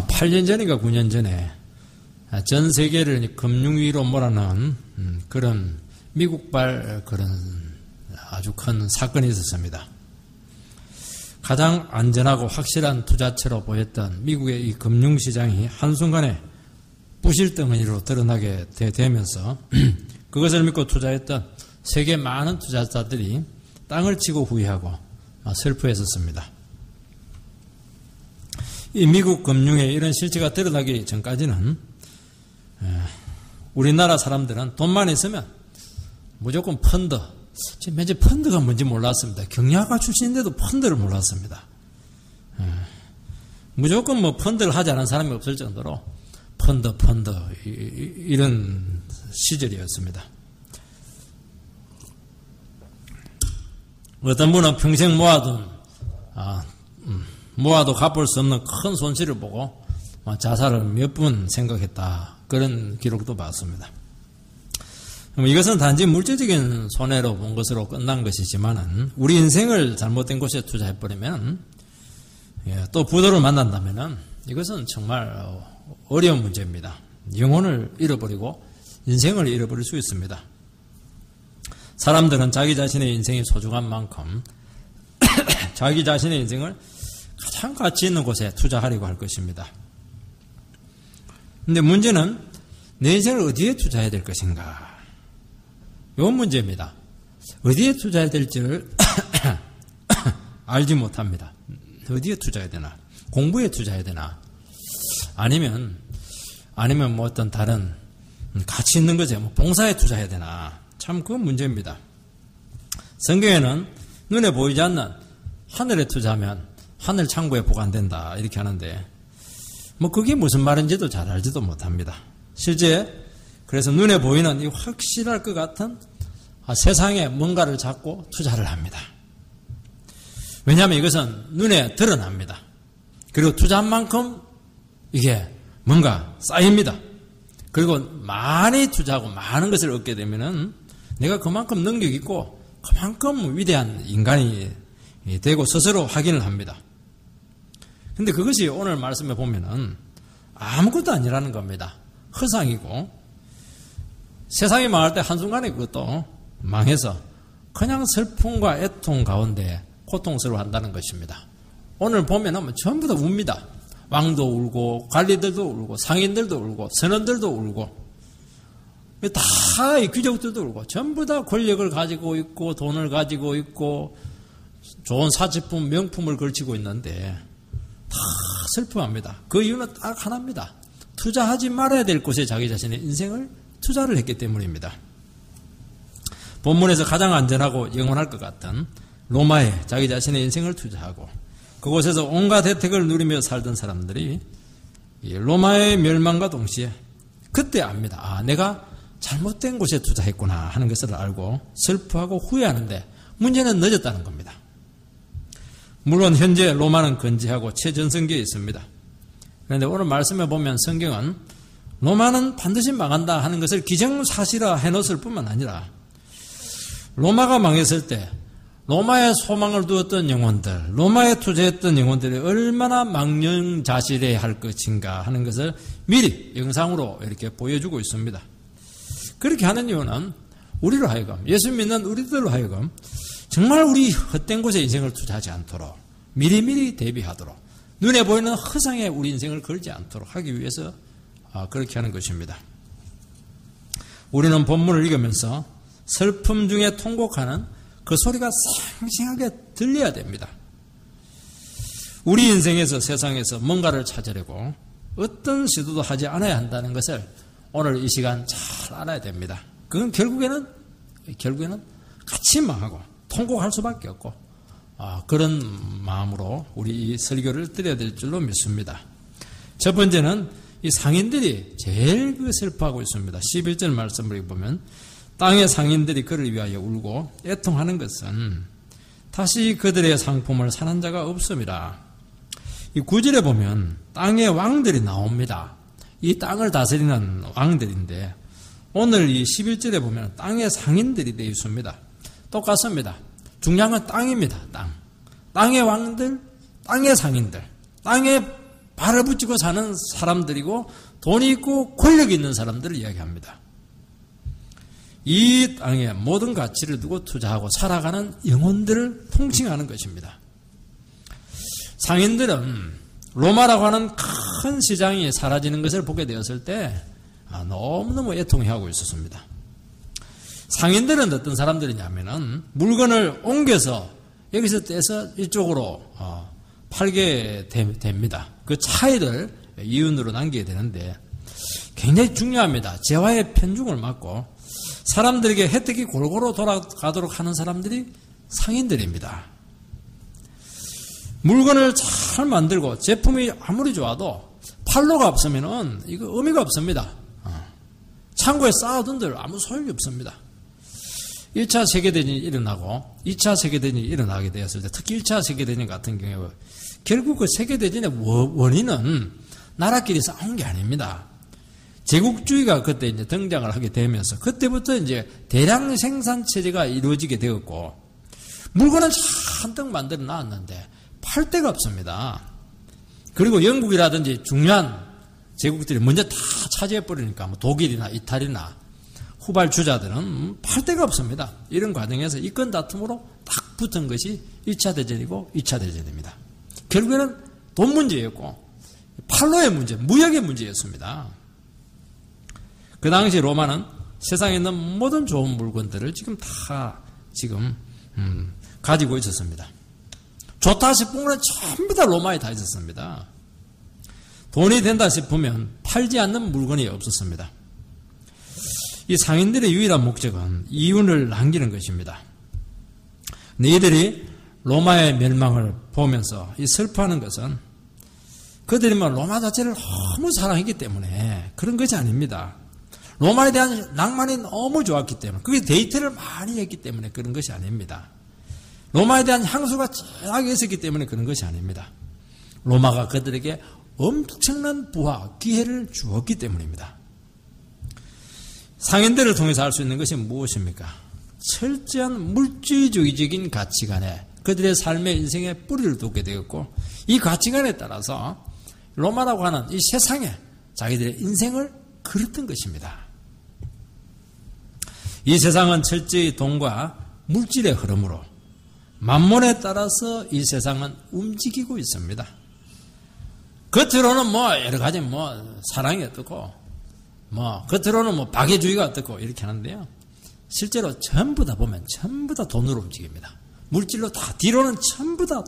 8년 전인가 9년 전에 전 세계를 금융위로 몰아넣은 그런 미국발 그런 아주 큰 사건이 있었습니다. 가장 안전하고 확실한 투자처로 보였던 미국의 이 금융시장이 한순간에 부실덩어리로 드러나게 되면서 그것을 믿고 투자했던 세계 많은 투자자들이 땅을 치고 후회하고 슬퍼했었습니다. 이 미국 금융에 이런 실체가 드러나기 전까지는 우리나라 사람들은 돈만 있으면 무조건 펀드, 지금 현재 펀드가 뭔지 몰랐습니다. 경영학과 출신인데도 펀드를 몰랐습니다. 무조건 뭐 펀드를 하지 않은 사람이 없을 정도로 펀드 이런 시절이었습니다. 어떤 분은 평생 모아도 갚을 수 없는 큰 손실을 보고 자살을 몇 번 생각했다. 그런 기록도 봤습니다. 이것은 단지 물질적인 손해로 본 것으로 끝난 것이지만은 우리 인생을 잘못된 곳에 투자해버리면 또 부도를 만난다면은 이것은 정말 어려운 문제입니다. 영혼을 잃어버리고 인생을 잃어버릴 수 있습니다. 사람들은 자기 자신의 인생이 소중한 만큼 자기 자신의 인생을 가장 가치 있는 곳에 투자하려고 할 것입니다. 근데 문제는 내 인생을 어디에 투자해야 될 것인가? 이건 문제입니다. 어디에 투자해야 될지를 알지 못합니다. 어디에 투자해야 되나? 공부에 투자해야 되나? 아니면 뭐 어떤 다른 가치 있는 것에 뭐 봉사에 투자해야 되나? 참 그건 문제입니다. 성경에는 눈에 보이지 않는 하늘에 투자하면 하늘 창고에 보관된다 이렇게 하는데 뭐 그게 무슨 말인지도 잘 알지도 못합니다. 실제 그래서 눈에 보이는 이 확실할 것 같은 세상에 뭔가를 잡고 투자를 합니다. 왜냐하면 이것은 눈에 드러납니다. 그리고 투자한 만큼 이게 뭔가 쌓입니다. 그리고 많이 투자하고 많은 것을 얻게 되면은 내가 그만큼 능력 있고 그만큼 위대한 인간이 되고 스스로 확인을 합니다. 근데 그것이 오늘 말씀에 보면은 아무것도 아니라는 겁니다. 허상이고 세상이 망할 때 한순간에 그것도 망해서 그냥 슬픔과 애통 가운데 고통스러워한다는 것입니다. 오늘 보면은 전부 다 웁니다. 왕도 울고 관리들도 울고 상인들도 울고 선원들도 울고 다 이 귀족들도 울고 전부 다 권력을 가지고 있고 돈을 가지고 있고 좋은 사치품 명품을 걸치고 있는데 다 슬퍼합니다. 그 이유는 딱 하나입니다. 투자하지 말아야 될 곳에 자기 자신의 인생을 투자를 했기 때문입니다. 본문에서 가장 안전하고 영원할 것 같은 로마에 자기 자신의 인생을 투자하고 그곳에서 온갖 혜택을 누리며 살던 사람들이 로마의 멸망과 동시에 그때 압니다. 내가 잘못된 곳에 투자했구나 하는 것을 알고 슬퍼하고 후회하는데 문제는 늦었다는 겁니다. 물론 현재 로마는 건재하고 최전성기에 있습니다. 그런데 오늘 말씀에 보면 성경은 로마는 반드시 망한다 하는 것을 기정사실화 해놓았을 뿐만 아니라 로마가 망했을 때 로마에 소망을 두었던 영혼들, 로마에 투자했던 영혼들이 얼마나 망령자실해야 할 것인가 하는 것을 미리 영상으로 이렇게 보여주고 있습니다. 그렇게 하는 이유는 우리로 하여금, 예수 믿는 우리들로 하여금 정말 우리 헛된 곳에 인생을 투자하지 않도록 미리미리 대비하도록 눈에 보이는 허상에 우리 인생을 걸지 않도록 하기 위해서 그렇게 하는 것입니다. 우리는 본문을 읽으면서 슬픔 중에 통곡하는 그 소리가 생생하게 들려야 됩니다. 우리 인생에서 세상에서 뭔가를 찾으려고 어떤 시도도 하지 않아야 한다는 것을 오늘 이 시간 잘 알아야 됩니다. 그건 결국에는 같이 망하고 통곡할 수밖에 없고 그런 마음으로 우리 이 설교를 드려야 될 줄로 믿습니다. 첫 번째는 이 상인들이 제일 슬퍼하고 있습니다. 11절 말씀을 보면 땅의 상인들이 그를 위하여 울고 애통하는 것은 다시 그들의 상품을 사는 자가 없음이라. 이 9절에 보면 땅의 왕들이 나옵니다. 이 땅을 다스리는 왕들인데 오늘 이 11절에 보면 땅의 상인들이 되어 있습니다. 똑같습니다. 중요한 건 땅입니다. 땅의 왕들, 땅의 상인들, 땅의 발을 붙이고 사는 사람들이고 돈이 있고 권력이 있는 사람들을 이야기합니다. 이 땅에 모든 가치를 두고 투자하고 살아가는 영혼들을 통칭하는 것입니다. 상인들은 로마라고 하는 큰 시장이 사라지는 것을 보게 되었을 때 너무너무 애통해하고 있었습니다. 상인들은 어떤 사람들이냐면은 물건을 옮겨서 여기서 떼서 이쪽으로 팔게 됩니다. 그 차이를 이윤으로 남기게 되는데 굉장히 중요합니다. 재화의 편중을 막고 사람들에게 혜택이 골고루 돌아가도록 하는 사람들이 상인들입니다. 물건을 잘 만들고 제품이 아무리 좋아도 판로가 없으면은 이거 의미가 없습니다. 창고에 쌓아둔들 아무 소용이 없습니다. 1차 세계대전이 일어나고 2차 세계대전이 일어나게 되었을 때 특히 1차 세계대전 같은 경우에 결국 그 세계대전의 원인은 나라끼리 싸운 게 아닙니다. 제국주의가 그때 이제 등장을 하게 되면서 그때부터 이제 대량 생산 체제가 이루어지게 되었고 물건은 잔뜩 만들어 놨는데 팔 데가 없습니다. 그리고 영국이라든지 중요한 제국들이 먼저 다 차지해 버리니까 뭐 독일이나 이탈리나 후발주자들은 팔 데가 없습니다. 이런 과정에서 이권 다툼으로 딱 붙은 것이 1차 대전이고 2차 대전입니다. 결국에는 돈 문제였고 판로의 문제, 무역의 문제였습니다. 그 당시 로마는 세상에 있는 모든 좋은 물건들을 다 가지고 있었습니다. 좋다 싶은 거는 전부 다 로마에 다 있었습니다. 돈이 된다 싶으면 팔지 않는 물건이 없었습니다. 이 상인들의 유일한 목적은 이윤을 남기는 것입니다. 너희들이 로마의 멸망을 보면서 이 슬퍼하는 것은 그들이 로마 자체를 너무 사랑했기 때문에 그런 것이 아닙니다. 로마에 대한 낭만이 너무 좋았기 때문에 그게 데이트를 많이 했기 때문에 그런 것이 아닙니다. 로마에 대한 향수가 쫙 있었기 때문에 그런 것이 아닙니다. 로마가 그들에게 엄청난 부와 기회를 주었기 때문입니다. 상인들을 통해서 알 수 있는 것이 무엇입니까? 철저한 물질주의적인 가치관에 그들의 삶의 인생에 뿌리를 돋게 되었고 이 가치관에 따라서 로마라고 하는 이 세상에 자기들의 인생을 걸었던 것입니다. 이 세상은 철저히 돈과 물질의 흐름으로 만몬에 따라서 이 세상은 움직이고 있습니다. 겉으로는 여러 가지 사랑이 어떻고 겉으로는 박애주의가 어떻고 이렇게 하는데요. 실제로 전부 다 보면 전부 다 돈으로 움직입니다. 물질로 다 뒤로는 전부 다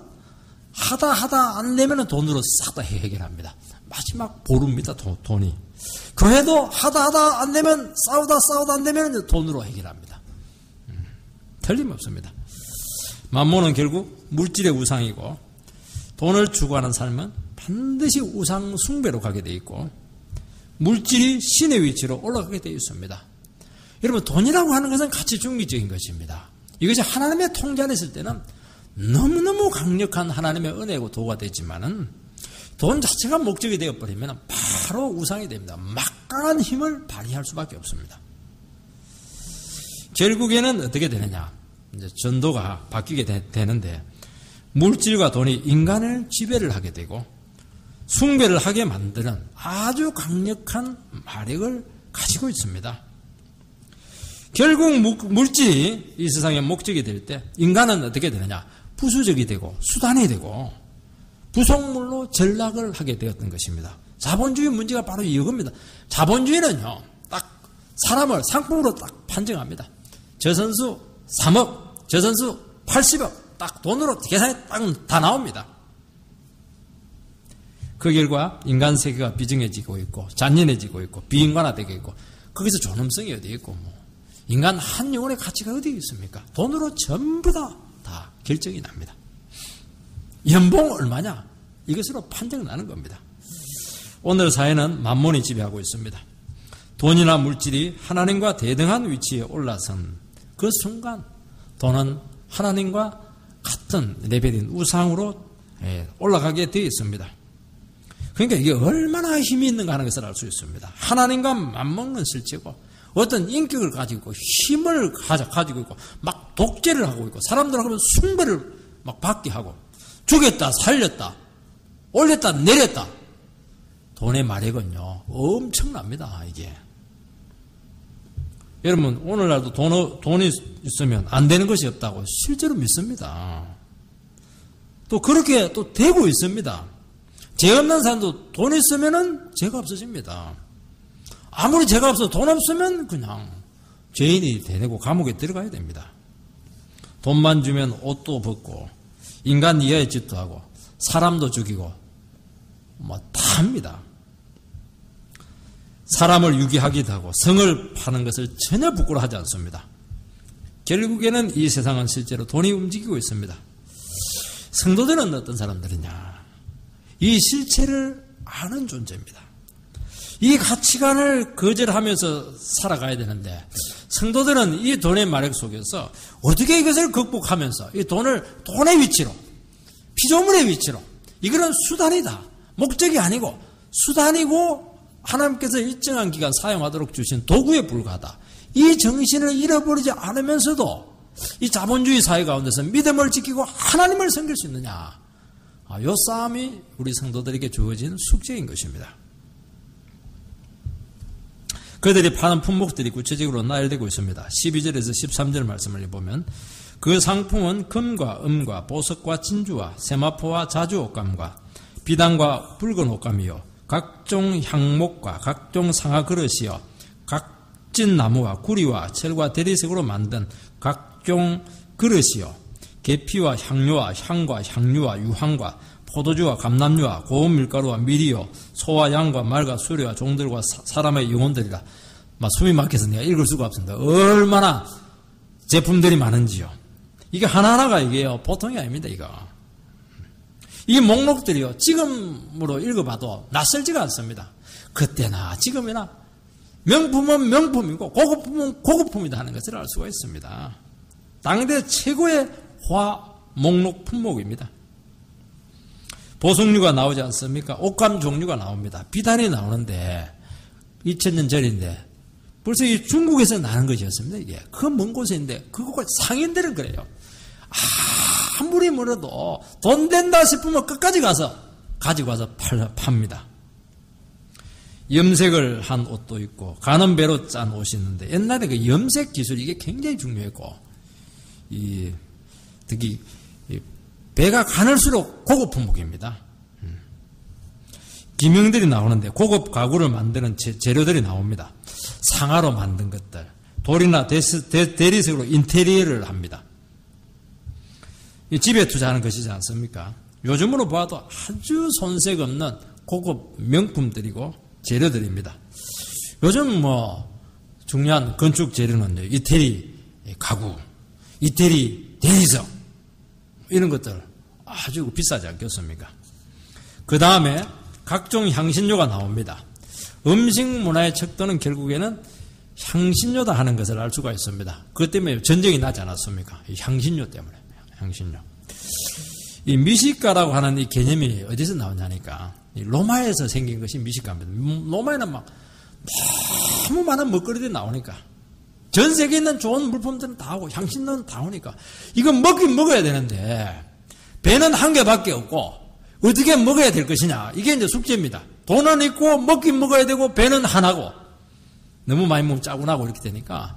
하다 안 내면은 돈으로 싹 다 해결합니다. 마지막 보루입니다. 돈이. 교회도 하다 안 되면 싸우다 안 되면 돈으로 해결합니다. 틀림없습니다. 만몬은 결국 물질의 우상이고 돈을 추구하는 삶은 반드시 우상 숭배로 가게 돼 있고 물질이 신의 위치로 올라가게 되어 있습니다. 여러분 돈이라고 하는 것은 가치 중립적인 것입니다. 이것이 하나님의 통제 안에 있을 때는 너무너무 강력한 하나님의 은혜고 도가 되지만은 돈 자체가 목적이 되어버리면 바로 우상이 됩니다. 막강한 힘을 발휘할 수밖에 없습니다. 결국에는 어떻게 되느냐? 이제 전도가 바뀌게 되는데 물질과 돈이 인간을 지배를 하게 되고 숭배를 하게 만드는 아주 강력한 마력을 가지고 있습니다. 결국 물질이 이 세상의 목적이 될 때 인간은 어떻게 되느냐? 부수적이 되고 수단이 되고 부속물로 전락을 하게 되었던 것입니다. 자본주의 문제가 바로 이겁니다. 자본주의는요, 딱 사람을 상품으로 딱 판정합니다. 저 선수 3억, 저 선수 80억, 딱 돈으로 계산이 딱 다 나옵니다. 그 결과 인간 세계가 비정해지고 있고 잔인해지고 있고 비인간화되고 있고 거기서 존엄성이 어디 있고 인간 한 영혼의 가치가 어디 있습니까? 돈으로 전부 다 결정이 납니다. 연봉 얼마냐? 이것으로 판정나는 겁니다. 오늘 사회는 만몬이 지배하고 있습니다. 돈이나 물질이 하나님과 대등한 위치에 올라선 그 순간 돈은 하나님과 같은 레벨인 우상으로 올라가게 되어 있습니다. 그러니까 이게 얼마나 힘이 있는가 하는 것을 알 수 있습니다. 하나님과 맞먹는 실체고 어떤 인격을 가지고 있고 힘을 가지고 있고 막 독재를 하고 있고 사람들하고 숭배를 막 받게 하고 죽였다 살렸다 올렸다 내렸다 돈의 마력은요, 엄청납니다, 이게. 여러분, 오늘날도 돈이 있으면 안 되는 것이 없다고 실제로 믿습니다. 또 그렇게 또 되고 있습니다. 죄 없는 사람도 돈 있으면은 죄가 없어집니다. 아무리 죄가 없어도 돈 없으면 그냥 죄인이 되고 감옥에 들어가야 됩니다. 돈만 주면 옷도 벗고 인간 이하의 짓도 하고 사람도 죽이고 뭐 다 합니다. 사람을 유기하기도 하고 성을 파는 것을 전혀 부끄러워하지 않습니다. 결국에는 이 세상은 실제로 돈이 움직이고 있습니다. 성도들은 어떤 사람들이냐? 이 실체를 아는 존재입니다. 이 가치관을 거절하면서 살아가야 되는데 성도들은 이 돈의 마력 속에서 어떻게 이것을 극복하면서 이 돈의 위치로, 피조물의 위치로, 이거는 수단이다. 목적이 아니고 수단이고 하나님께서 일정한 기간 사용하도록 주신 도구에 불과하다. 이 정신을 잃어버리지 않으면서도 이 자본주의 사회 가운데서 믿음을 지키고 하나님을 섬길 수 있느냐. 이 싸움이 우리 성도들에게 주어진 숙제인 것입니다. 그들이 파는 품목들이 구체적으로 나열되고 있습니다. 12절에서 13절 말씀을 보면 그 상품은 금과 음과 보석과 진주와 세마포와 자주 옷감과 비단과 붉은 옷감이요 각종 향목과 각종 상아 그릇이요 각진 나무와 구리와 철과 대리석으로 만든 각종 그릇이요 계피와 향료와 향과 향유와 유황과 포도주와 감람유와 고운 밀가루와 밀이요 소와 양과 말과 수레와 종들과 사람의 영혼들이라. 숨이 막혀서 내가 읽을 수가 없습니다. 얼마나 제품들이 많은지요. 이게 하나하나가 이게요 보통이 아닙니다. 이 목록들이요 지금으로 읽어봐도 낯설지가 않습니다. 그때나 지금이나 명품은 명품이고 고급품은 고급품이다 하는 것을 알 수가 있습니다. 당대 최고의 화 목록 품목입니다. 보석류가 나오지 않습니까? 옷감 종류가 나옵니다. 비단이 나오는데 2000년 전인데 벌써 이 중국에서 나는 것이었습니다. 이게 그 먼 곳인데 그거 상인들은 그래요. 아무리 멀어도 돈 된다 싶으면 끝까지 가서 가지고 와서 팝니다. 염색을 한 옷도 있고 가는 배로 짠 옷이 있는데 옛날에 그 염색 기술이 이게 굉장히 중요했고 특히 배가 가늘수록 고급 품목입니다. 기명들이 나오는데 고급 가구를 만드는 재료들이 나옵니다. 상아로 만든 것들, 돌이나 대리석으로 인테리어를 합니다. 집에 투자하는 것이지 않습니까? 요즘으로 봐도 아주 손색 없는 고급 명품들이고 재료들입니다. 요즘 중요한 건축 재료는요, 이태리 가구, 이태리 대리석 이런 것들 아주 비싸지 않겠습니까? 그 다음에 각종 향신료가 나옵니다. 음식 문화의 척도는 결국에는 향신료다 하는 것을 알 수가 있습니다. 그것 때문에 전쟁이 나지 않았습니까? 이 향신료 때문에. 향신료. 이 미식가라고 하는 이 개념이 어디서 나오냐니까 로마에서 생긴 것이 미식가입니다. 로마에는 너무 많은 먹거리들이 나오니까 전 세계에 있는 좋은 물품들은 다 하고 향신료는 다 오니까 이건 먹긴 먹어야 되는데 배는 한 개밖에 없고 어떻게 먹어야 될 것이냐 이게 이제 숙제입니다. 돈은 있고 먹긴 먹어야 되고 배는 하나고 너무 많이 먹으면 짜고나고 이렇게 되니까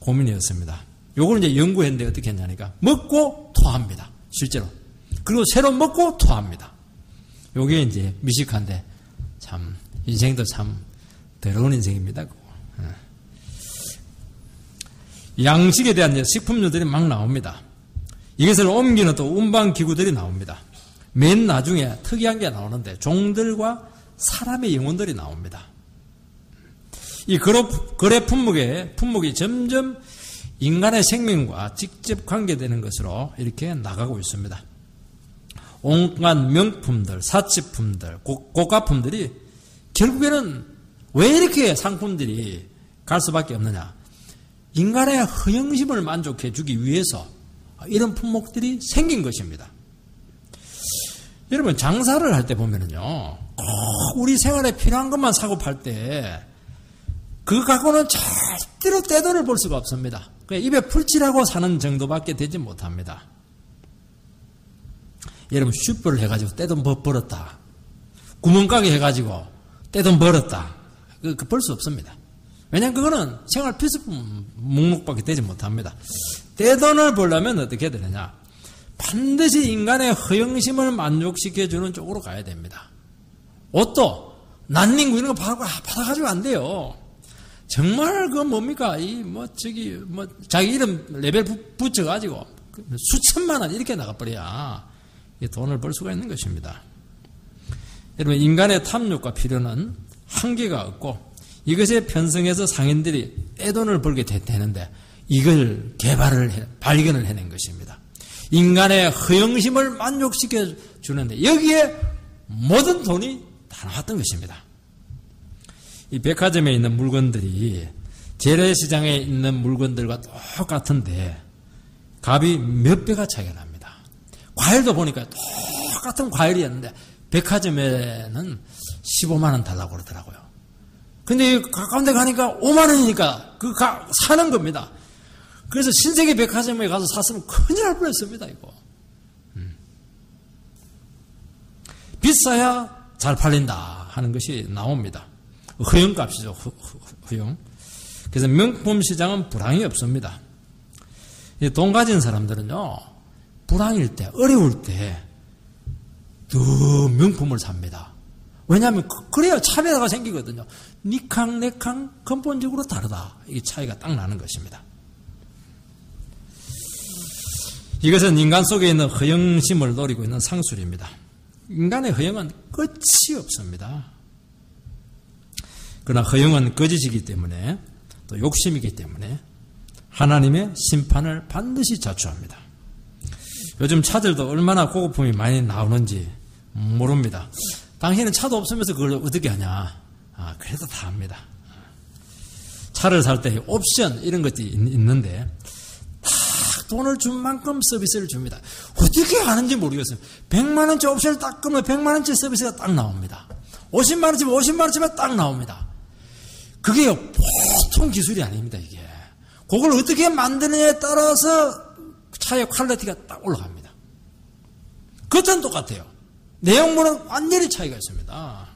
고민이었습니다. 요걸 이제 연구했는데 어떻게 했냐니까 먹고 토합니다. 실제로. 그리고 새로 먹고 토합니다. 요게 이제 미식한데 참 인생도 참 더러운 인생입니다. 양식에 대한 이제 식품류들이 막 나옵니다. 이것을 옮기는 또 운반기구들이 나옵니다. 맨 나중에 특이한 게 나오는데 종들과 사람의 영혼들이 나옵니다. 이 거래 품목이 점점 인간의 생명과 직접 관계되는 것으로 이렇게 나가고 있습니다. 온갖 명품들, 사치품들, 고가품들이 결국에는 왜 이렇게 상품들이 갈 수밖에 없느냐? 인간의 허영심을 만족해 주기 위해서 이런 품목들이 생긴 것입니다. 여러분 장사를 할 때 보면은요, 우리 생활에 필요한 것만 사고 팔 때 그 갖고는 절대로 떼돈을 벌 수가 없습니다. 그냥 입에 풀칠하고 사는 정도밖에 되지 못합니다. 여러분 슈퍼를 해가지고 떼돈 벌었다. 구멍가게 해가지고 떼돈 벌었다. 벌 수 없습니다. 왜냐하면 그거는 생활 필수품 목록밖에 되지 못합니다. 떼돈을 벌려면 어떻게 해야 되느냐? 반드시 인간의 허영심을 만족시켜주는 쪽으로 가야 됩니다. 옷도 난닝구 이런 거 받아가지고 안 돼요. 정말 그 뭡니까? 자기 이름 레벨 붙여가지고 수천만 원 이렇게 나가버려야 돈을 벌 수가 있는 것입니다. 여러분, 인간의 탐욕과 필요는 한계가 없고 이것에 편성해서 상인들이 떼돈을 벌게 되는데 이걸 발견을 해낸 것입니다. 인간의 허영심을 만족시켜 주는데 여기에 모든 돈이 다 나왔던 것입니다. 이 백화점에 있는 물건들이 재래시장에 있는 물건들과 똑같은데 값이 몇 배가 차이가 납니다. 과일도 보니까 똑같은 과일이었는데 백화점에는 15만 원 달라고 그러더라고요. 근데 가까운 데 가니까 5만 원이니까 사는 겁니다. 그래서 신세계 백화점에 가서 샀으면 큰일 날 뻔했습니다, 이거. 비싸야 잘 팔린다 하는 것이 나옵니다. 허영값이죠, 허영. 그래서 명품 시장은 불황이 없습니다. 돈 가진 사람들은요, 불황일 때, 어려울 때, 더 명품을 삽니다. 왜냐하면 그래야 차별화가 생기거든요. 니캉 내캉 근본적으로 다르다. 이 차이가 딱 나는 것입니다. 이것은 인간 속에 있는 허영심을 노리고 있는 상술입니다. 인간의 허영은 끝이 없습니다. 그러나 허영은 거짓이기 때문에 또 욕심이기 때문에 하나님의 심판을 반드시 자초합니다. 요즘 차들도 얼마나 고급품이 많이 나오는지 모릅니다. 당신은 차도 없으면서 그걸 어떻게 하냐? 그래도 다 합니다. 차를 살 때 옵션 이런 것들이 있는데 다 돈을 준 만큼 서비스를 줍니다. 어떻게 하는지 모르겠어요. 100만 원짜리 옵션을 딱 끄면 100만 원짜리 서비스가 딱 나옵니다. 50만 원짜리 50만 원짜리가 딱 나옵니다. 그게 보통 기술이 아닙니다, 이게. 그걸 어떻게 만드느냐에 따라서 차의 퀄리티가 딱 올라갑니다. 그것은 똑같아요. 내용물은 완전히 차이가 있습니다.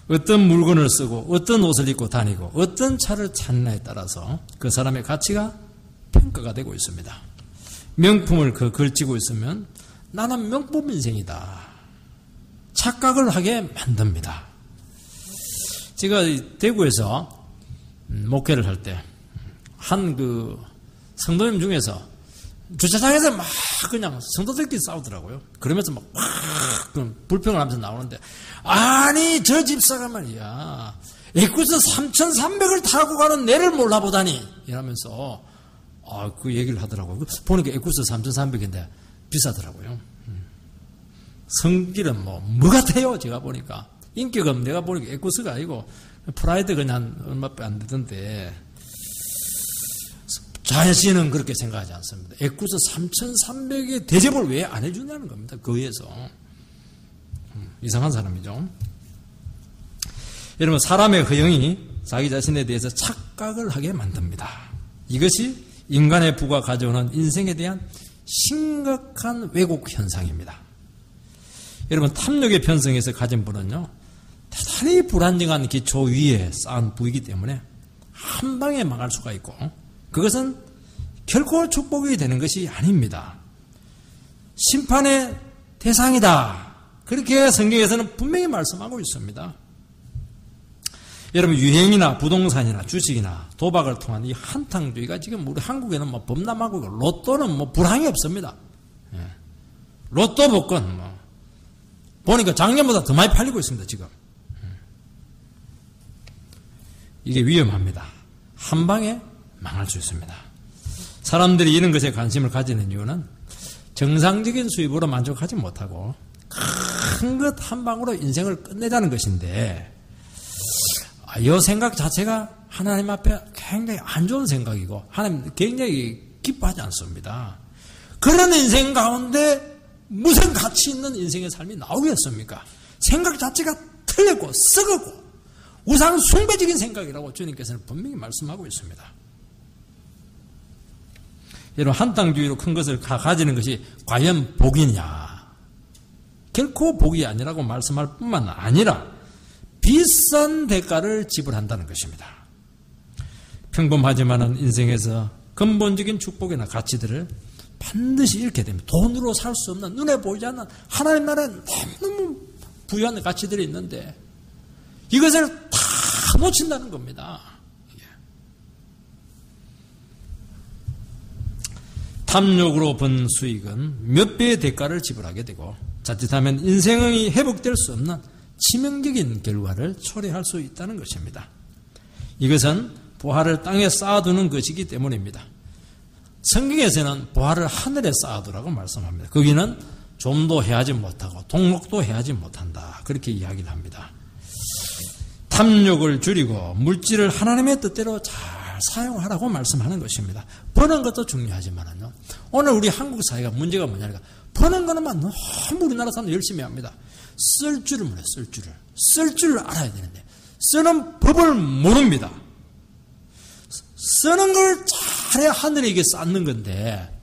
어떤 물건을 쓰고 어떤 옷을 입고 다니고 어떤 차를 찾느냐에 따라서 그 사람의 가치가 평가가 되고 있습니다. 명품을 걸치고 있으면 나는 명품 인생이다. 착각을 하게 만듭니다. 제가 대구에서 목회를 할 때 한 성도님 중에서 주차장에서 막 그냥 성도들끼리 싸우더라고요. 그러면서 막 불평을 하면서 나오는데, 아니 저 집사가 말이야 에쿠스 3,300을 타고 가는 내를 몰라보다니 이러면서 그 얘기를 하더라고요. 보니까 에쿠스 3,300인데 비싸더라고요. 성질은 뭐 같아요? 제가 보니까 인격은 내가 보니까 에쿠스가 아니고 프라이드 그냥 얼마밖에 안 되던데, 자신은 그렇게 생각하지 않습니다. 에쿠스 3,300의 대접을 왜 안 해주냐는 겁니다. 거기에서. 이상한 사람이죠. 여러분, 사람의 허영이 자기 자신에 대해서 착각을 하게 만듭니다. 이것이 인간의 부가 가져오는 인생에 대한 심각한 왜곡 현상입니다. 여러분, 탐욕의 편성에서 가진 분은요, 대단히 불안정한 기초 위에 쌓은 부이기 때문에 한 방에 망할 수가 있고, 그것은 결코 축복이 되는 것이 아닙니다. 심판의 대상이다. 그렇게 성경에서는 분명히 말씀하고 있습니다. 여러분, 유행이나 부동산이나 주식이나 도박을 통한 이 한탕주의가 지금 우리 한국에는 뭐 범람하고 있고, 로또는 뭐 불황이 없습니다. 로또 복권 보니까 작년보다 더 많이 팔리고 있습니다, 지금. 이게 위험합니다. 한 방에 망할 수 있습니다. 사람들이 이런 것에 관심을 가지는 이유는 정상적인 수입으로 만족하지 못하고 큰 것 한 방으로 인생을 끝내자는 것인데, 이 생각 자체가 하나님 앞에 굉장히 안 좋은 생각이고 하나님 굉장히 기뻐하지 않습니다. 그런 인생 가운데 무슨 가치 있는 인생의 삶이 나오겠습니까? 생각 자체가 틀렸고 썩었고 우상 숭배적인 생각이라고 주님께서는 분명히 말씀하고 있습니다. 여러분, 한탕주의로 큰 것을 가지는 것이 과연 복이냐? 결코 복이 아니라고 말씀할 뿐만 아니라 비싼 대가를 지불한다는 것입니다. 평범하지만은 인생에서 근본적인 축복이나 가치들을 반드시 잃게 됩니다. 돈으로 살 수 없는, 눈에 보이지 않는 하나님 나라에 너무 부유한 가치들이 있는데 이것을 다 놓친다는 겁니다. 탐욕으로 번 수익은 몇 배의 대가를 지불하게 되고 자칫하면 인생이 회복될 수 없는 치명적인 결과를 초래할 수 있다는 것입니다. 이것은 보화를 땅에 쌓아두는 것이기 때문입니다. 성경에서는 보화를 하늘에 쌓아두라고 말씀합니다. 거기는 좀도 해하지 못하고 동록도 해하지 못한다. 그렇게 이야기를 합니다. 탐욕을 줄이고 물질을 하나님의 뜻대로 잘 사용하라고 말씀하는 것입니다. 버는 것도 중요하지만요. 오늘 우리 한국 사회가 문제가 뭐냐니까 버는 거는만 너무 우리나라 사람들 열심히 합니다. 쓸 줄을 몰라요. 쓸 줄을 알아야 되는데 쓰는 법을 모릅니다. 쓰는 걸 잘해야 하늘에 이게 쌓는 건데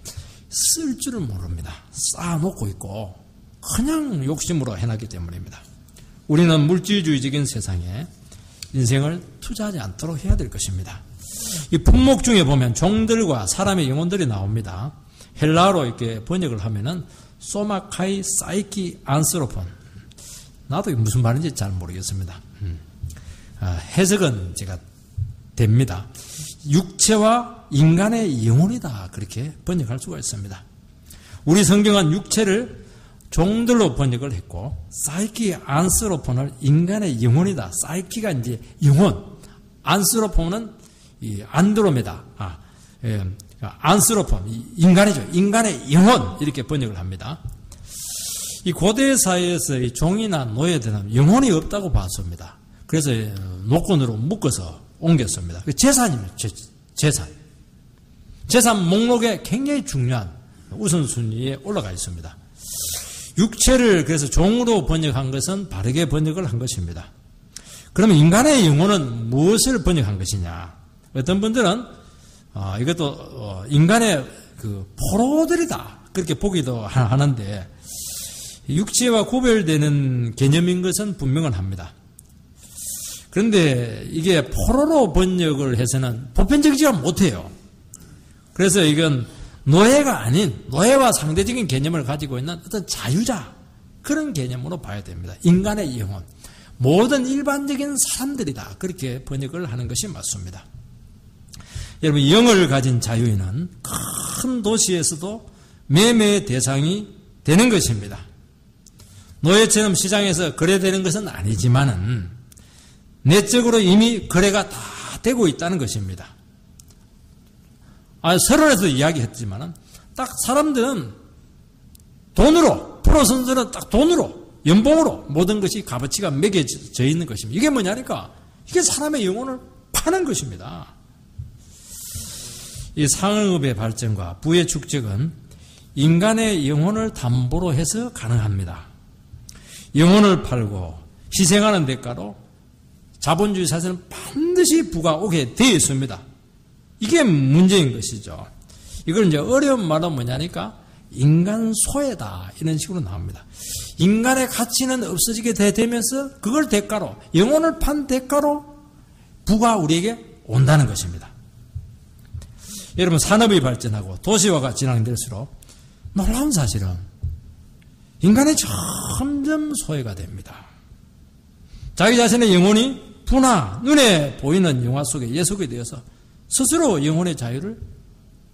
쓸 줄을 모릅니다. 쌓아놓고 있고 그냥 욕심으로 해놨기 때문입니다. 우리는 물질주의적인 세상에 인생을 투자하지 않도록 해야 될 것입니다. 이 품목 중에 보면 종들과 사람의 영혼들이 나옵니다. 헬라어로 이렇게 번역을 하면은 소마카이 사이키 안스로폰. 나도 이게 무슨 말인지 잘 모르겠습니다. 해석은 제가 됩니다. 육체와 인간의 영혼이다. 그렇게 번역할 수가 있습니다. 우리 성경은 육체를 종들로 번역을 했고 사이키 안스로폰을 인간의 영혼이다. 사이키가 이제 영혼, 안스로폰은 이 안드로메다, 안스로폰, 인간이죠. 인간의 영혼 이렇게 번역을 합니다. 이 고대 사회에서 이 종이나 노예들은 영혼이 없다고 봤습니다. 그래서 노건으로 묶어서 옮겼습니다. 재산입니다. 재산 목록에 굉장히 중요한 우선순위에 올라가 있습니다. 육체를 그래서 종으로 번역한 것은 바르게 번역을 한 것입니다. 그러면 인간의 영혼은 무엇을 번역한 것이냐? 어떤 분들은 이것도 인간의 그 포로들이다 그렇게 보기도 하는데 육체와 구별되는 개념인 것은 분명은 합니다. 그런데 이게 포로로 번역을 해서는 보편적이지 못해요. 그래서 이건 노예가 아닌 노예와 상대적인 개념을 가지고 있는 어떤 자유자 그런 개념으로 봐야 됩니다. 인간의 영혼, 모든 일반적인 사람들이다 그렇게 번역을 하는 것이 맞습니다. 여러분 영을 가진 자유인은 큰 도시에서도 매매의 대상이 되는 것입니다. 노예처럼 시장에서 거래되는 것은 아니지만은 내적으로 이미 거래가 다 되고 있다는 것입니다. 서론에서 이야기했지만은 딱 사람들은 돈으로 프로 선수는 딱 돈으로 연봉으로 모든 것이 값어치가 매겨져 있는 것입니다. 이게 뭐냐니까 이게 사람의 영혼을 파는 것입니다. 이 상업의 발전과 부의 축적은 인간의 영혼을 담보로 해서 가능합니다. 영혼을 팔고 희생하는 대가로 자본주의 사회는 반드시 부가 오게 되어 있습니다. 이게 문제인 것이죠. 이걸 이제 어려운 말은 뭐냐니까 인간 소외다 이런 식으로 나옵니다. 인간의 가치는 없어지게 되면서 그걸 대가로 영혼을 판 대가로 부가 우리에게 온다는 것입니다. 여러분 산업이 발전하고 도시화가 진행될수록 놀라운 사실은 인간이 점점 소외가 됩니다. 자기 자신의 영혼이 부나 눈에 보이는 영화 속에 예속이 되어서 스스로 영혼의 자유를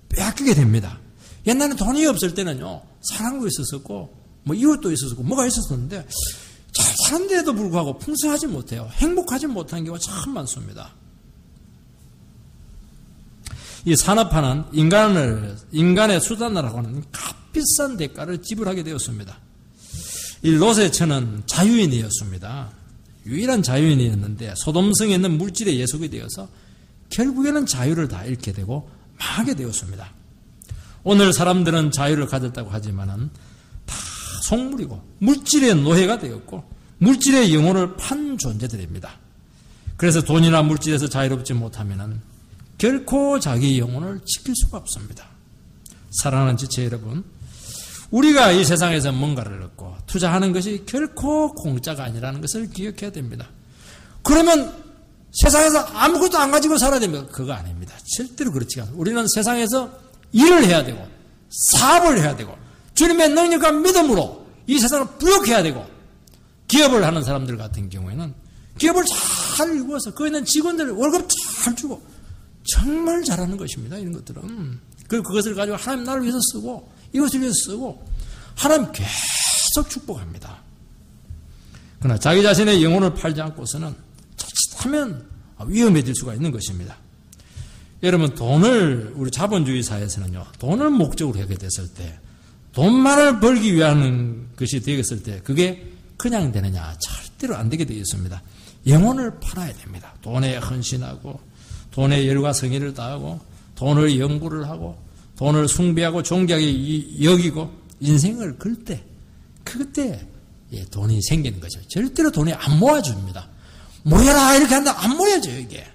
빼앗기게 됩니다. 옛날에 돈이 없을 때는요 사랑도 있었었고 뭐 이웃도 있었고 뭐가 있었는데 잘 사는데도 불구하고 풍성하지 못해요. 행복하지 못한 경우가 참 많습니다. 이 산업화는 인간의 수단이라고 하는 값비싼 대가를 지불하게 되었습니다. 이 롯의 자유인이었습니다. 유일한 자유인이었는데 소돔성에 있는 물질의 예속이 되어서 결국에는 자유를 다 잃게 되고 망하게 되었습니다. 오늘 사람들은 자유를 가졌다고 하지만은 다 속물이고 물질의 노예가 되었고 물질의 영혼을 판 존재들입니다. 그래서 돈이나 물질에서 자유롭지 못하면은 결코 자기 영혼을 지킬 수가 없습니다. 사랑하는 지체 여러분, 우리가 이 세상에서 뭔가를 얻고 투자하는 것이 결코 공짜가 아니라는 것을 기억해야 됩니다. 그러면 세상에서 아무것도 안 가지고 살아야 됩니다. 그거 아닙니다. 절대로 그렇지 않아요. 우리는 세상에서 일을 해야 되고 사업을 해야 되고 주님의 능력과 믿음으로 이 세상을 부욕해야 되고 기업을 하는 사람들 같은 경우에는 기업을 잘 이루어서 거기 있는 직원들 월급 잘 주고 정말 잘하는 것입니다. 이런 것들은. 그것을 가지고 하나님 나라를 위해서 쓰고 이것을 위해서 쓰고 하나님 계속 축복합니다. 그러나 자기 자신의 영혼을 팔지 않고서는 자칫하면 위험해질 수가 있는 것입니다. 여러분 우리 자본주의 사회에서는요, 돈을 목적으로 하게 됐을 때, 돈만을 벌기 위한 것이 되겠을 때, 그게 그냥 되느냐? 절대로 안 되게 되어 있습니다. 영혼을 팔아야 됩니다. 돈에 헌신하고, 돈에 열과 성의를 다하고, 돈을 연구를 하고, 돈을 숭배하고 존귀하게 여기고, 인생을 걸 때, 그때 돈이 생기는 거죠. 절대로 돈이 안 모아줍니다. 모여라 이렇게 한다 안 모여져요 이게.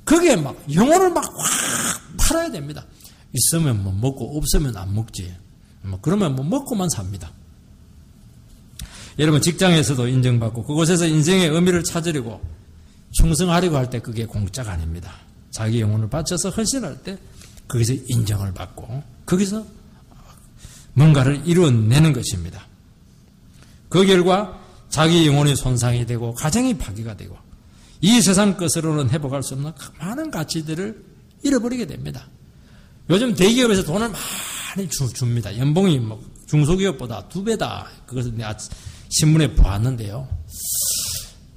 그게 막 영혼을 막 확 팔아야 됩니다. 있으면 뭐 먹고 없으면 안 먹지. 그러면 뭐 먹고만 삽니다. 여러분 직장에서도 인정받고 그곳에서 인생의 의미를 찾으려고 충성하려고 할 때 그게 공짜가 아닙니다. 자기 영혼을 바쳐서 헌신할 때 거기서 인정을 받고 거기서 뭔가를 이루어내는 것입니다. 그 결과 자기 영혼이 손상이 되고 가정이 파괴가 되고 이 세상 것으로는 회복할 수 없는 많은 가치들을 잃어버리게 됩니다. 요즘 대기업에서 돈을 많이 줍니다. 연봉이 뭐 중소기업보다 2배다. 그것을 내가 신문에 보았는데요.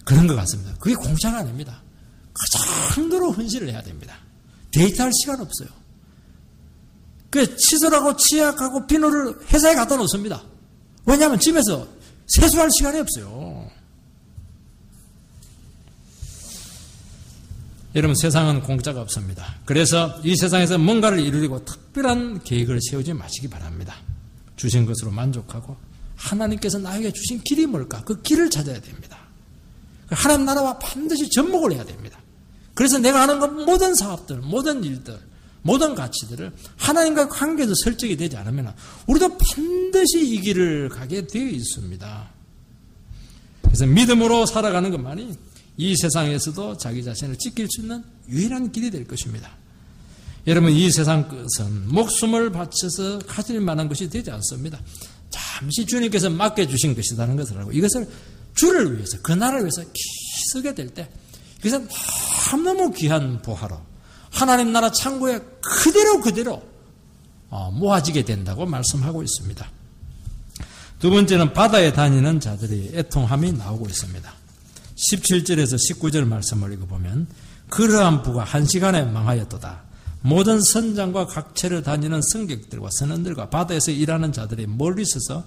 그런 것 같습니다. 그게 공짜가 아닙니다. 그 정도로 헌신을 해야 됩니다. 데이트할 시간 없어요. 그 칫솔하고 치약하고 비누를 회사에 갖다 놓습니다. 왜냐하면 집에서 세수할 시간이 없어요. 여러분 세상은 공짜가 없습니다. 그래서 이 세상에서 뭔가를 이루려고 특별한 계획을 세우지 마시기 바랍니다. 주신 것으로 만족하고 하나님께서 나에게 주신 길이 뭘까? 그 길을 찾아야 됩니다. 하나님 나라와 반드시 접목을 해야 됩니다. 그래서 내가 하는 것 모든 사업들, 모든 일들, 모든 가치들을 하나님과 관계에서 설정이 되지 않으면 우리도 반드시 이 길을 가게 되어 있습니다. 그래서 믿음으로 살아가는 것만이 이 세상에서도 자기 자신을 지킬 수 있는 유일한 길이 될 것입니다. 여러분 이 세상 것은 목숨을 바쳐서 가질 만한 것이 되지 않습니다. 잠시 주님께서 맡겨주신 것이라는 것을 알고 이것을 주를 위해서 그 나라를 위해서 쓰게 될 때 이것은 너무너무 귀한 보화로 하나님 나라 창고에 그대로 모아지게 된다고 말씀하고 있습니다. 두 번째는 바다에 다니는 자들의 애통함이 나오고 있습니다. 17절에서 19절 말씀을 읽어보면 그러한 부가 한 시간에 망하였도다. 모든 선장과 각체를 다니는 승객들과 선원들과 바다에서 일하는 자들이 멀리 서서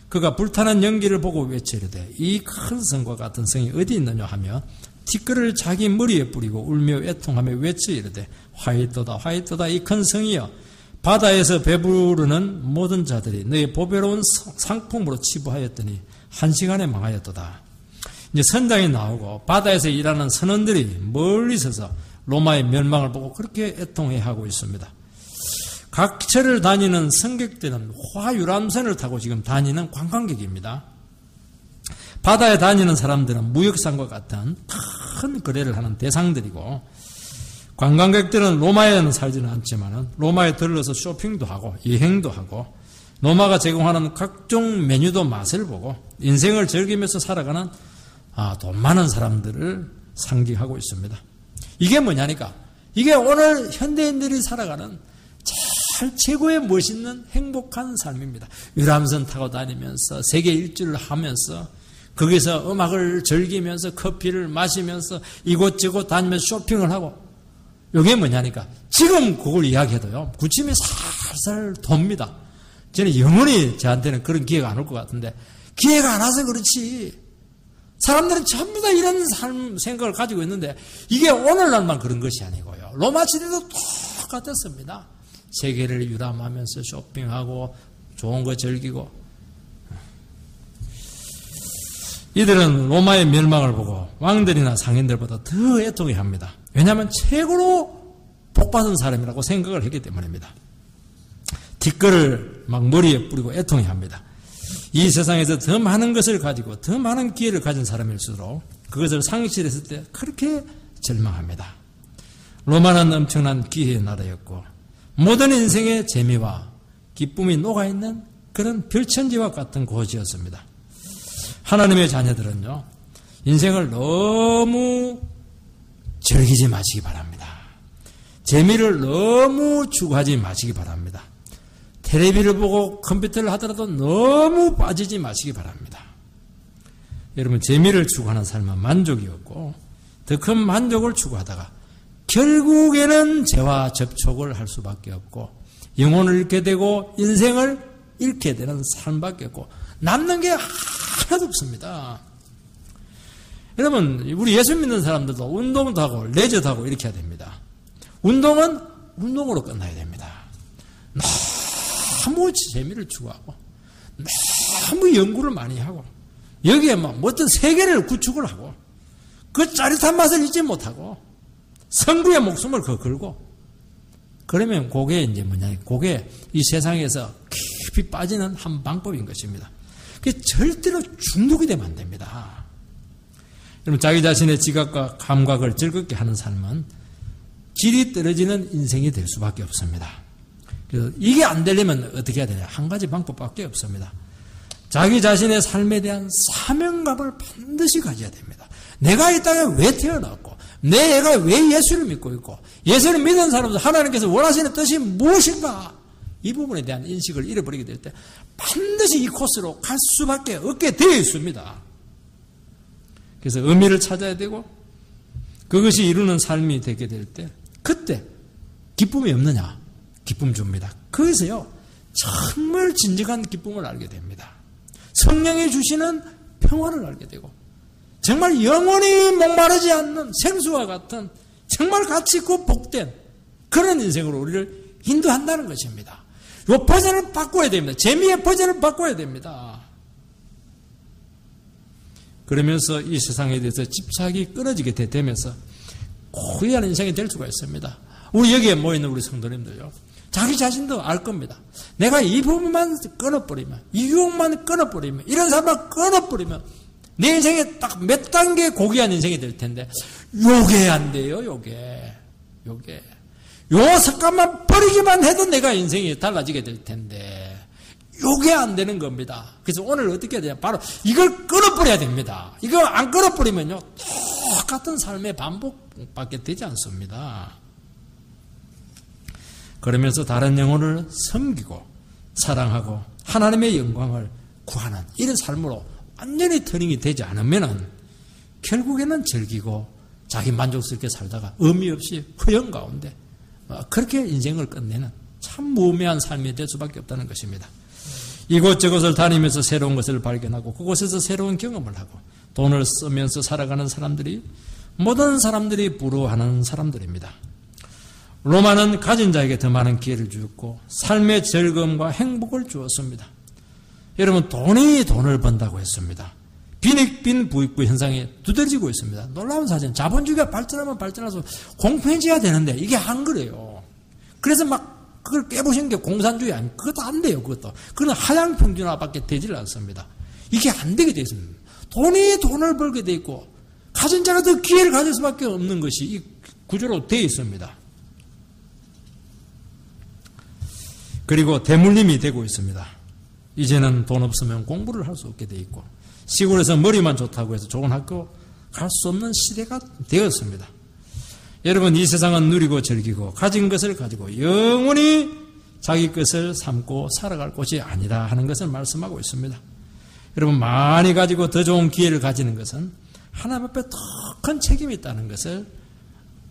그가 불타는 연기를 보고 외치려되 이 큰 성과 같은 성이 어디 있느냐 하며 티끌을 자기 머리에 뿌리고 울며 애통하며 외쳐 이르되 화이토다 이 큰 성이여 바다에서 배부르는 모든 자들이 너의 보배로운 상품으로 치부하였더니 한 시간에 망하였도다. 이제 선장이 나오고 바다에서 일하는 선원들이 멀리 서서 로마의 멸망을 보고 그렇게 애통해하고 있습니다. 각처를 다니는 승객들은 화유람선을 타고 지금 다니는 관광객입니다. 바다에 다니는 사람들은 무역상과 같은 큰 거래를 하는 대상들이고 관광객들은 로마에는 살지는 않지만 로마에 들러서 쇼핑도 하고 여행도 하고 로마가 제공하는 각종 메뉴도 맛을 보고 인생을 즐기면서 살아가는 돈 많은 사람들을 상징하고 있습니다. 이게 뭐냐니까 이게 오늘 현대인들이 살아가는 최고의 멋있는 행복한 삶입니다. 유람선 타고 다니면서 세계 일주를 하면서 거기서 음악을 즐기면서 커피를 마시면서 이곳저곳 다니면서 쇼핑을 하고 이게 뭐냐니까 지금 그걸 이야기해도요 구침이 살살 돕니다. 저는 영원히 저한테는 그런 기회가 안 올 것 같은데 기회가 안 와서 그렇지 사람들은 전부 다 이런 삶 생각을 가지고 있는데 이게 오늘날만 그런 것이 아니고요. 로마 시대도 똑같았습니다. 세계를 유람하면서 쇼핑하고 좋은 거 즐기고 이들은 로마의 멸망을 보고 왕들이나 상인들보다 더 애통해합니다. 왜냐하면 최고로 복받은 사람이라고 생각을 했기 때문입니다. 뒷걸을 막 머리에 뿌리고 애통해합니다. 이 세상에서 더 많은 것을 가지고 더 많은 기회를 가진 사람일수록 그것을 상실했을 때 그렇게 절망합니다. 로마는 엄청난 기회의 나라였고 모든 인생의 재미와 기쁨이 녹아있는 그런 별천지와 같은 고지였습니다. 하나님의 자녀들은요, 인생을 너무 즐기지 마시기 바랍니다. 재미를 너무 추구하지 마시기 바랍니다. 텔레비를 보고 컴퓨터를 하더라도 너무 빠지지 마시기 바랍니다. 여러분, 재미를 추구하는 삶은 만족이 없고 더 큰 만족을 추구하다가 결국에는 죄와 접촉을 할 수밖에 없고 영혼을 잃게 되고 인생을 잃게 되는 삶밖에 없고 남는 게 하나도 없습니다. 여러분, 우리 예수 믿는 사람들도 운동도 하고 레저도 하고 이렇게 해야 됩니다. 운동은 운동으로 끝나야 됩니다. 너무 재미를 추구하고 너무 연구를 많이 하고 여기에 막 어떤 세계를 구축을 하고 그 짜릿한 맛을 잊지 못하고 성부의 목숨을 걸고 그러면 그게 이제 그게 이 세상에서 깊이 빠지는 한 방법인 것입니다. 그게 절대로 중독이 되면 안 됩니다. 여러분, 자기 자신의 지각과 감각을 즐겁게 하는 삶은 질이 떨어지는 인생이 될 수밖에 없습니다. 그래서 이게 안 되려면 어떻게 해야 되냐? 한 가지 방법밖에 없습니다. 자기 자신의 삶에 대한 사명감을 반드시 가져야 됩니다. 내가 이 땅에 왜 태어났고 내가 왜 예수를 믿고 있고 예수를 믿는 사람들 하나님께서 원하시는 뜻이 무엇인가? 이 부분에 대한 인식을 잃어버리게 될 때 반드시 이 코스로 갈 수밖에 없게 되어 있습니다. 그래서 의미를 찾아야 되고 그것이 이루는 삶이 되게 될 때 그때 기쁨이 없느냐? 기쁨 줍니다. 거기서요 정말 진정한 기쁨을 알게 됩니다. 성령이 주시는 평화를 알게 되고 정말 영원히 목마르지 않는 생수와 같은 정말 가치 있고 복된 그런 인생으로 우리를 인도한다는 것입니다. 이 버전을 바꿔야 됩니다. 재미의 버전을 바꿔야 됩니다. 그러면서 이 세상에 대해서 집착이 끊어지게 되면서 고귀한 인생이 될 수가 있습니다. 우리 여기에 모여있는 우리 성도님들요, 자기 자신도 알 겁니다. 내가 이 부분만 끊어버리면, 이 유혹만 끊어버리면, 이런 사람만 끊어버리면 내 인생에 딱 몇 단계 고귀한 인생이 될 텐데 요게 안 돼요. 요게 요 습관만 버리기만 해도 내가 인생이 달라지게 될 텐데 요게 안 되는 겁니다. 그래서 오늘 어떻게 해야 되냐? 바로 이걸 끊어버려야 됩니다. 이거 안 끊어버리면요 똑같은 삶의 반복밖에 되지 않습니다. 그러면서 다른 영혼을 섬기고 사랑하고 하나님의 영광을 구하는 이런 삶으로 완전히 터닝이 되지 않으면은 결국에는 즐기고 자기 만족스럽게 살다가 의미 없이 허영 가운데 그렇게 인생을 끝내는 참 무의미한 삶이 될 수밖에 없다는 것입니다. 이곳저곳을 다니면서 새로운 것을 발견하고 그곳에서 새로운 경험을 하고 돈을 쓰면서 살아가는 사람들이 모든 사람들이 부러워하는 사람들입니다. 로마는 가진 자에게 더 많은 기회를 주었고 삶의 즐거움과 행복을 주었습니다. 여러분, 돈이 돈을 번다고 했습니다. 빈익빈 부익부 현상이 두드러지고 있습니다. 놀라운 사실, 자본주의가 발전하면 발전해서 공평해져야 되는데 이게 안 그래요. 그래서 막 그걸 깨부신 게 공산주의 아니에요. 그것도 안 돼요. 그건 하향 평준화밖에 되질 않습니다. 이게 안 되게 되어 있습니다. 돈이 돈을 벌게 돼 있고 가진 자가 더 기회를 가질 수밖에 없는 것이 이 구조로 되어 있습니다. 그리고 대물림이 되고 있습니다. 이제는 돈 없으면 공부를 할 수 없게 돼 있고 시골에서 머리만 좋다고 해서 좋은 학교 갈 수 없는 시대가 되었습니다. 여러분, 이 세상은 누리고 즐기고 가진 것을 가지고 영원히 자기 것을 삼고 살아갈 곳이 아니다 하는 것을 말씀하고 있습니다. 여러분, 많이 가지고 더 좋은 기회를 가지는 것은 하나님 앞에 더 큰 책임이 있다는 것을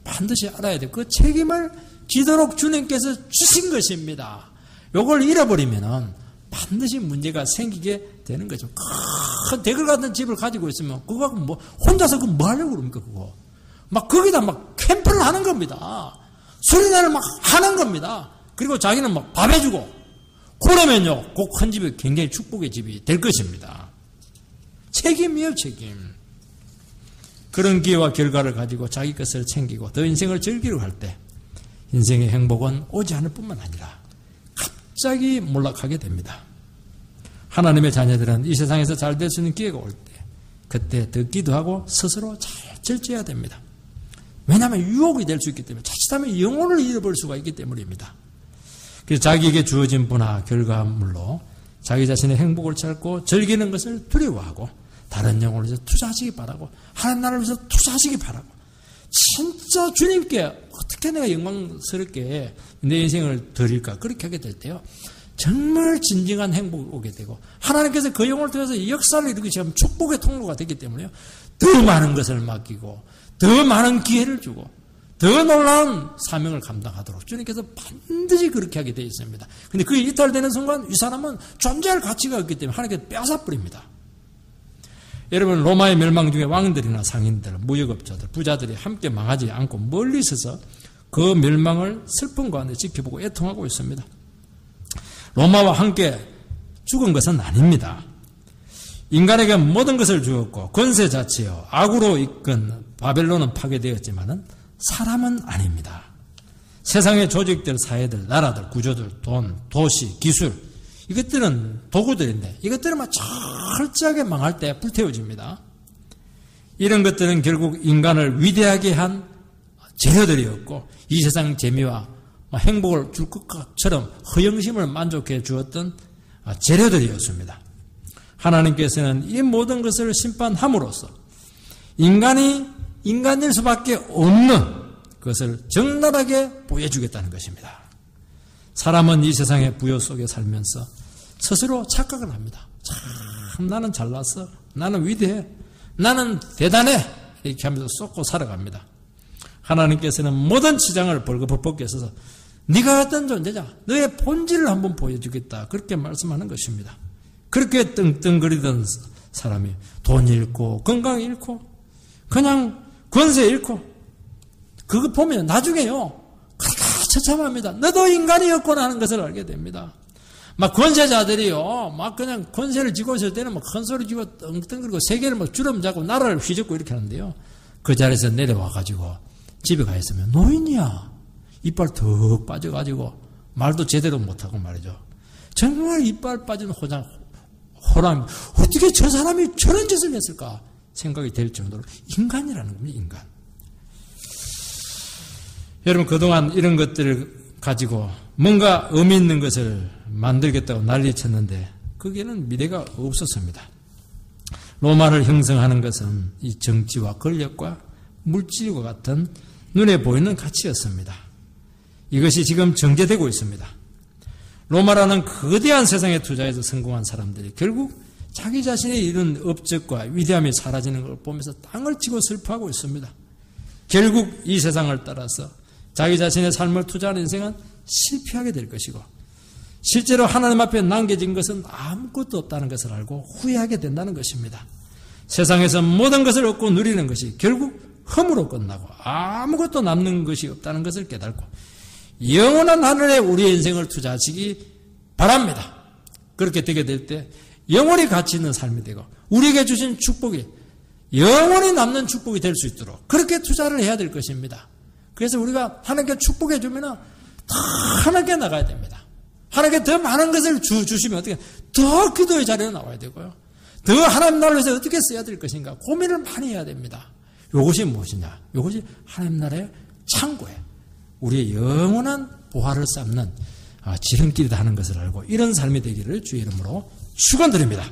반드시 알아야 돼요. 그 책임을 지도록 주님께서 주신 것입니다. 이걸 잃어버리면은 반드시 문제가 생기게 되는 거죠. 큰 대걸 같은 집을 가지고 있으면 그거 뭐 혼자서 그거 뭐 하려고 그럽니까? 그거 막 거기다 막 캠프를 하는 겁니다. 수련회를 막 하는 겁니다. 그리고 자기는 막 밥 해주고 그러면요 그 큰 집이 굉장히 축복의 집이 될 것입니다. 책임이에요, 책임. 그런 기회와 결과를 가지고 자기 것을 챙기고 더 인생을 즐기려고 할 때 인생의 행복은 오지 않을 뿐만 아니라 갑자기 몰락하게 됩니다. 하나님의 자녀들은 이 세상에서 잘 될 수 있는 기회가 올 때 그때 더 기도하고 스스로 잘 절제해야 됩니다. 왜냐하면 유혹이 될 수 있기 때문에 자칫하면 영혼을 잃어버릴 수가 있기 때문입니다. 그래서 자기에게 주어진 분화 결과물로 자기 자신의 행복을 찾고 즐기는 것을 두려워하고 다른 영혼을 위해서 투자하시기 바라고 하나님 나라를 위해서 투자하시기 바라고 진짜 주님께 어떻게 내가 영광스럽게 내 인생을 드릴까 그렇게 하게 될 때요 정말 진정한 행복이 오게 되고 하나님께서 그 영혼을 통해서 역사를 이루기시면 축복의 통로가 되기 때문에요 더 많은 것을 맡기고 더 많은 기회를 주고 더 놀라운 사명을 감당하도록 주님께서 반드시 그렇게 하게 되어 있습니다. 그런데 그게 이탈되는 순간 이 사람은 존재할 가치가 없기 때문에 하나님께서 빼앗아버립니다. 여러분 로마의 멸망 중에 왕들이나 상인들, 무역업자들, 부자들이 함께 망하지 않고 멀리 있어서 그 멸망을 슬픈 가운데 지켜보고 애통하고 있습니다. 로마와 함께 죽은 것은 아닙니다. 인간에게 모든 것을 주었고 권세 자체요 악으로 이끈 바벨론은 파괴되었지만은 사람은 아닙니다. 세상의 조직들, 사회들, 나라들, 구조들, 돈, 도시, 기술 이것들은 도구들인데 이것들은 막 철저하게 망할 때 불태워집니다. 이런 것들은 결국 인간을 위대하게 한 재료들이었고 이 세상 재미와 행복을 줄 것처럼 허영심을 만족해 주었던 재료들이었습니다. 하나님께서는 이 모든 것을 심판함으로써 인간이 인간일 수밖에 없는 것을 적나라하게 보여주겠다는 것입니다. 사람은 이 세상의 부여 속에 살면서 스스로 착각을 합니다. 참 나는 잘났어. 나는 위대해. 나는 대단해. 이렇게 하면서 쏟고 살아갑니다. 하나님께서는 모든 지장을 벌거벗 벗겨서 네가 어떤 존재냐. 너의 본질을 한번 보여주겠다. 그렇게 말씀하는 것입니다. 그렇게 떵떵거리던 사람이 돈 잃고 건강 잃고 그냥 권세 잃고 그거 보면 나중에요. 그렇게 처참합니다. 너도 인간이었구나 하는 것을 알게 됩니다. 막 권세자들이요. 막 그냥 권세를 쥐고 있을 때는 막 큰 소리 쥐고 떵떵거리고 세계를 막 주름 잡고 나라를 휘젓고 이렇게 하는데요. 그 자리에서 내려와가지고 집에 가 있으면 노인이야. 이빨 턱 빠져가지고 말도 제대로 못하고 말이죠. 정말 이빨 빠진 호람. 어떻게 저 사람이 저런 짓을 했을까 생각이 될 정도로 인간이라는 겁니다. 인간. 여러분 그동안 이런 것들을 가지고 뭔가 의미 있는 것을 만들겠다고 난리쳤는데 거기에는 미래가 없었습니다. 로마를 형성하는 것은 이 정치와 권력과 물질과 같은 눈에 보이는 가치였습니다. 이것이 지금 정제되고 있습니다. 로마라는 거대한 세상에 투자해서 성공한 사람들이 결국 자기 자신의 이런 업적과 위대함이 사라지는 걸 보면서 땅을 치고 슬퍼하고 있습니다. 결국 이 세상을 따라서 자기 자신의 삶을 투자하는 인생은 실패하게 될 것이고 실제로 하나님 앞에 남겨진 것은 아무것도 없다는 것을 알고 후회하게 된다는 것입니다. 세상에서 모든 것을 얻고 누리는 것이 결국 흠으로 끝나고 아무것도 남는 것이 없다는 것을 깨닫고 영원한 하늘에 우리의 인생을 투자하시기 바랍니다. 그렇게 되게 될 때 영원히 가치 있는 삶이 되고 우리에게 주신 축복이 영원히 남는 축복이 될 수 있도록 그렇게 투자를 해야 될 것입니다. 그래서 우리가 하나님께 축복해 주면 더 하나님께 나가야 됩니다. 하나님께 더 많은 것을 주시면 어떻게 더 기도의 자리에 나와야 되고요. 더 하나님 나라를 위해서 어떻게 써야 될 것인가 고민을 많이 해야 됩니다. 이것이 무엇이냐? 이것이 하나님 나라의 창고에 우리의 영원한 보화를 쌓는 지름길이다 하는 것을 알고 이런 삶이 되기를 주의 이름으로 축원드립니다.